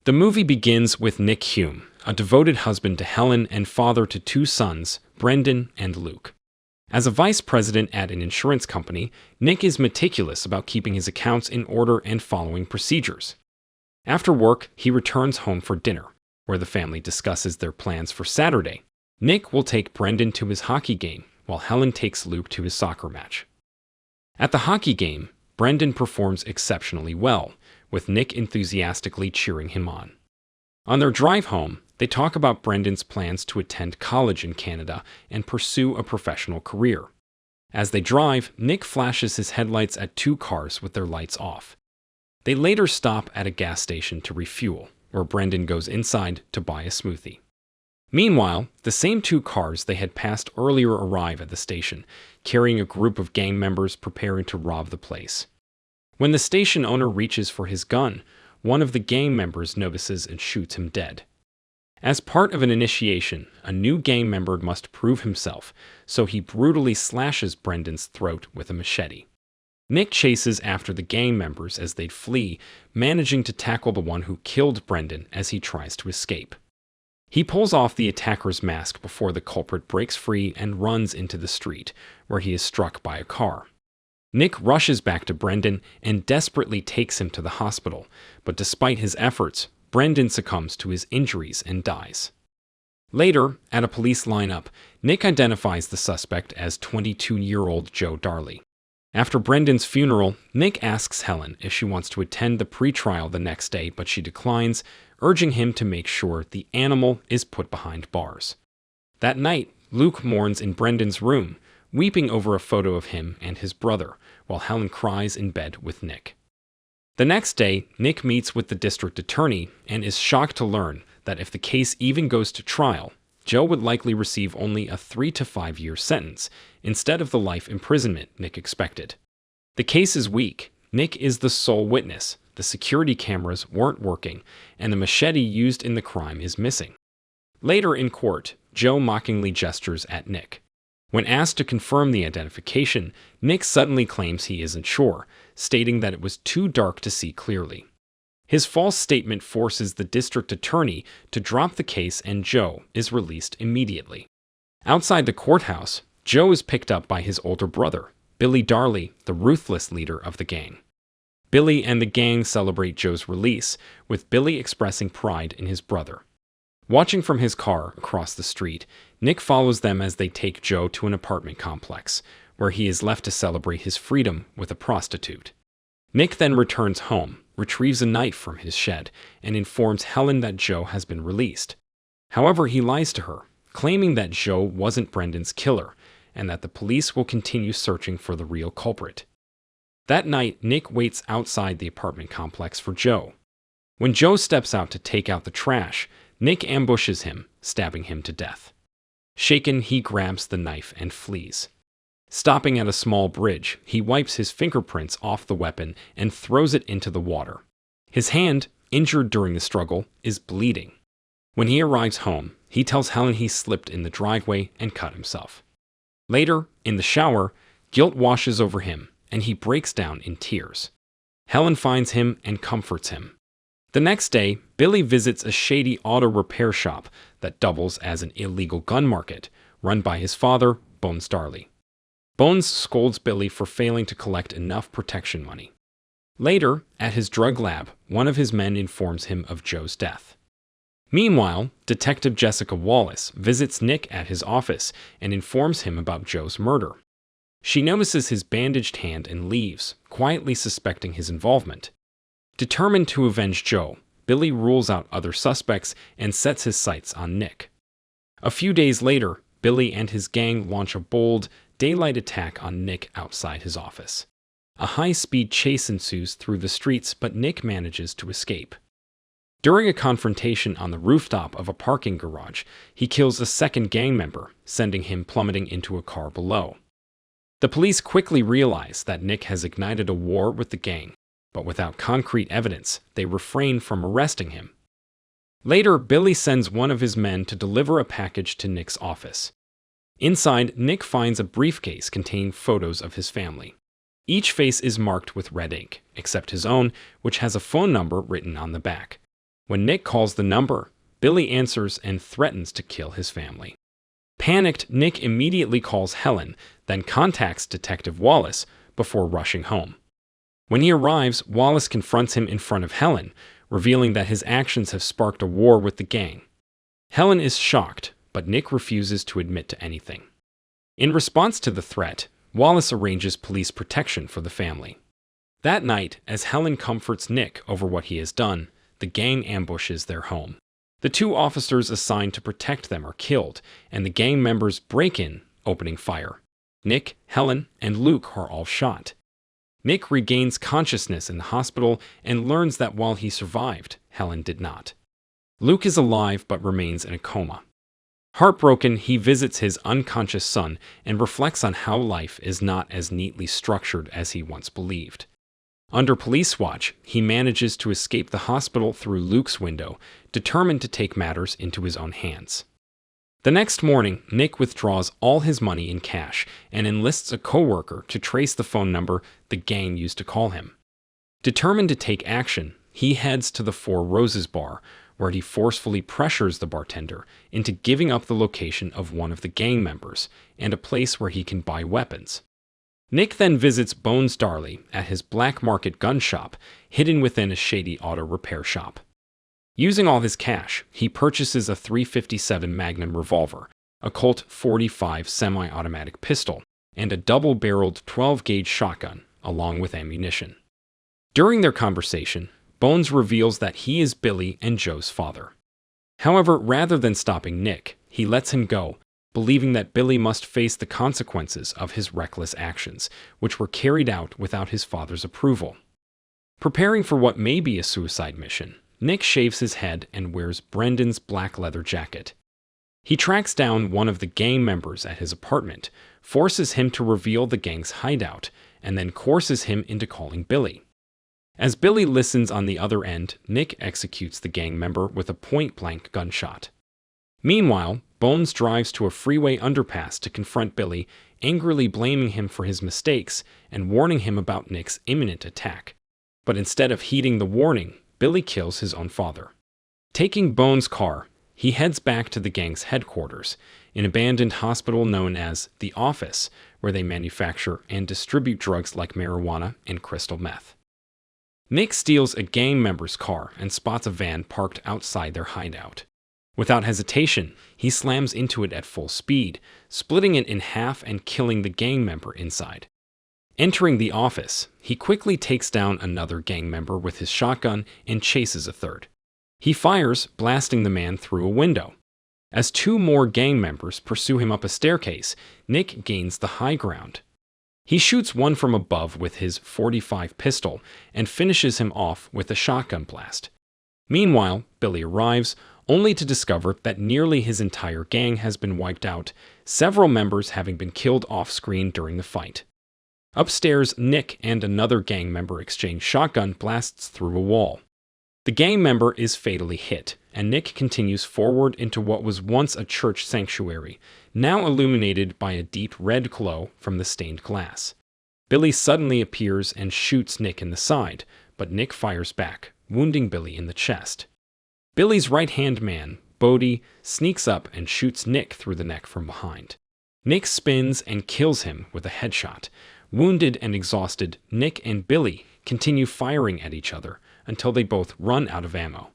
The movie begins with Nick Hume, a devoted husband to Helen and father to two sons, Brendan and Luke. As a vice president at an insurance company, Nick is meticulous about keeping his accounts in order and following procedures. After work, he returns home for dinner, where the family discusses their plans for Saturday. Nick will take Brendan to his hockey game, while Helen takes Luke to his soccer match. At the hockey game, Brendan performs exceptionally well, with Nick enthusiastically cheering him on. On their drive home, they talk about Brendan's plans to attend college in Canada and pursue a professional career. As they drive, Nick flashes his headlights at two cars with their lights off. They later stop at a gas station to refuel, where Brendan goes inside to buy a smoothie. Meanwhile, the same two cars they had passed earlier arrive at the station, carrying a group of gang members preparing to rob the place. When the station owner reaches for his gun, one of the gang members notices and shoots him dead. As part of an initiation, a new gang member must prove himself, so he brutally slashes Brendan's throat with a machete. Nick chases after the gang members as they flee, managing to tackle the one who killed Brendan as he tries to escape. He pulls off the attacker's mask before the culprit breaks free and runs into the street, where he is struck by a car. Nick rushes back to Brendan and desperately takes him to the hospital, but despite his efforts, Brendan succumbs to his injuries and dies. Later, at a police lineup, Nick identifies the suspect as 22-year-old Joe Darley. After Brendan's funeral, Nick asks Helen if she wants to attend the pre-trial the next day, but she declines, urging him to make sure the animal is put behind bars. That night, Luke mourns in Brendan's room, weeping over a photo of him and his brother, while Helen cries in bed with Nick. The next day, Nick meets with the district attorney and is shocked to learn that if the case even goes to trial, Joe would likely receive only a 3 to 5 year sentence, instead of the life imprisonment Nick expected. The case is weak. Nick is the sole witness, the security cameras weren't working, and the machete used in the crime is missing. Later in court, Joe mockingly gestures at Nick. When asked to confirm the identification, Nick suddenly claims he isn't sure, stating that it was too dark to see clearly. His false statement forces the district attorney to drop the case, and Joe is released immediately. Outside the courthouse, Joe is picked up by his older brother, Billy Darley, the ruthless leader of the gang. Billy and the gang celebrate Joe's release, with Billy expressing pride in his brother. Watching from his car across the street, Nick follows them as they take Joe to an apartment complex, where he is left to celebrate his freedom with a prostitute. Nick then returns home, retrieves a knife from his shed, and informs Helen that Joe has been released. However, he lies to her, claiming that Joe wasn't Brendan's killer, and that the police will continue searching for the real culprit. That night, Nick waits outside the apartment complex for Joe. When Joe steps out to take out the trash, Nick ambushes him, stabbing him to death. Shaken, he grabs the knife and flees. Stopping at a small bridge, he wipes his fingerprints off the weapon and throws it into the water. His hand, injured during the struggle, is bleeding. When he arrives home, he tells Helen he slipped in the driveway and cut himself. Later, in the shower, guilt washes over him, and he breaks down in tears. Helen finds him and comforts him. The next day, Billy visits a shady auto repair shop that doubles as an illegal gun market, run by his father, Bones Darley. Bones scolds Billy for failing to collect enough protection money. Later, at his drug lab, one of his men informs him of Joe's death. Meanwhile, Detective Jessica Wallis visits Nick at his office and informs him about Joe's murder. She notices his bandaged hand and leaves, quietly suspecting his involvement. Determined to avenge Joe, Billy rules out other suspects and sets his sights on Nick. A few days later, Billy and his gang launch a bold, daylight attack on Nick outside his office. A high-speed chase ensues through the streets, but Nick manages to escape. During a confrontation on the rooftop of a parking garage, he kills a second gang member, sending him plummeting into a car below. The police quickly realize that Nick has ignited a war with the gang, but without concrete evidence, they refrain from arresting him. Later, Billy sends one of his men to deliver a package to Nick's office. Inside, Nick finds a briefcase containing photos of his family. Each face is marked with red ink, except his own, which has a phone number written on the back. When Nick calls the number, Billy answers and threatens to kill his family. Panicked, Nick immediately calls Helen, then contacts Detective Wallis before rushing home. When he arrives, Wallis confronts him in front of Helen, revealing that his actions have sparked a war with the gang. Helen is shocked, but Nick refuses to admit to anything. In response to the threat, Wallis arranges police protection for the family. That night, as Helen comforts Nick over what he has done, the gang ambushes their home. The two officers assigned to protect them are killed, and the gang members break in, opening fire. Nick, Helen, and Luke are all shot. Nick regains consciousness in the hospital and learns that while he survived, Helen did not. Luke is alive but remains in a coma. Heartbroken, he visits his unconscious son and reflects on how life is not as neatly structured as he once believed. Under police watch, he manages to escape the hospital through Luke's window, determined to take matters into his own hands. The next morning, Nick withdraws all his money in cash and enlists a coworker to trace the phone number the gang used to call him. Determined to take action, he heads to the Four Roses bar, where he forcefully pressures the bartender into giving up the location of one of the gang members and a place where he can buy weapons. Nick then visits Bones Darley at his black market gun shop, hidden within a shady auto repair shop. Using all his cash, he purchases a .357 Magnum revolver, a Colt .45 semi-automatic pistol, and a double-barreled 12-gauge shotgun, along with ammunition. During their conversation, Bones reveals that he is Billy and Joe's father. However, rather than stopping Nick, he lets him go, believing that Billy must face the consequences of his reckless actions, which were carried out without his father's approval. Preparing for what may be a suicide mission, Nick shaves his head and wears Brendan's black leather jacket. He tracks down one of the gang members at his apartment, forces him to reveal the gang's hideout, and then coerces him into calling Billy. As Billy listens on the other end, Nick executes the gang member with a point-blank gunshot. Meanwhile, Bones drives to a freeway underpass to confront Billy, angrily blaming him for his mistakes and warning him about Nick's imminent attack. But instead of heeding the warning, Billy kills his own father. Taking Bones' car, he heads back to the gang's headquarters, an abandoned hospital known as The Office, where they manufacture and distribute drugs like marijuana and crystal meth. Nick steals a gang member's car and spots a van parked outside their hideout. Without hesitation, he slams into it at full speed, splitting it in half and killing the gang member inside. Entering the office, he quickly takes down another gang member with his shotgun and chases a third. He fires, blasting the man through a window. As two more gang members pursue him up a staircase, Nick gains the high ground. He shoots one from above with his .45 pistol and finishes him off with a shotgun blast. Meanwhile, Billy arrives, only to discover that nearly his entire gang has been wiped out, several members having been killed off-screen during the fight. Upstairs, Nick and another gang member exchange shotgun blasts through a wall. The gang member is fatally hit, and Nick continues forward into what was once a church sanctuary, now illuminated by a deep red glow from the stained glass. Billy suddenly appears and shoots Nick in the side, but Nick fires back, wounding Billy in the chest. Billy's right-hand man, Bodie, sneaks up and shoots Nick through the neck from behind. Nick spins and kills him with a headshot. Wounded and exhausted, Nick and Billy continue firing at each other until they both run out of ammo.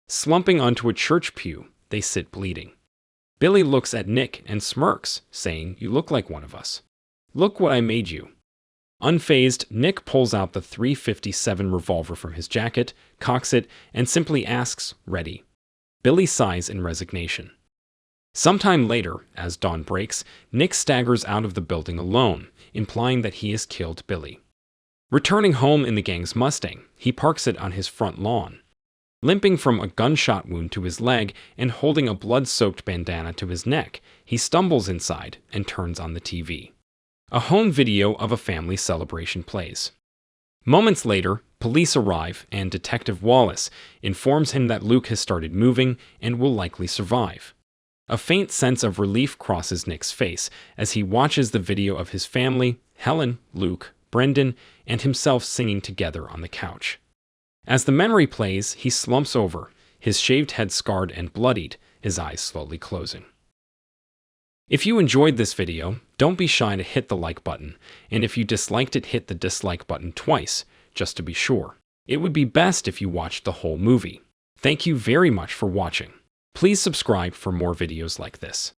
Slumping onto a church pew, they sit bleeding. Billy looks at Nick and smirks, saying, "You look like one of us. Look what I made you." Unfazed, Nick pulls out the .357 revolver from his jacket, cocks it, and simply asks, "Ready?" Billy sighs in resignation. Sometime later, as dawn breaks, Nick staggers out of the building alone, implying that he has killed Billy. Returning home in the gang's Mustang, he parks it on his front lawn. Limping from a gunshot wound to his leg and holding a blood-soaked bandana to his neck, he stumbles inside and turns on the TV. A home video of a family celebration plays. Moments later, police arrive and Detective Wallis informs him that Luke has started moving and will likely survive. A faint sense of relief crosses Nick's face as he watches the video of his family, Helen, Luke, Brendan, and himself singing together on the couch. As the memory plays, he slumps over, his shaved head scarred and bloodied, his eyes slowly closing. If you enjoyed this video, don't be shy to hit the like button, and if you disliked it, hit the dislike button twice, just to be sure. It would be best if you watched the whole movie. Thank you very much for watching. Please subscribe for more videos like this.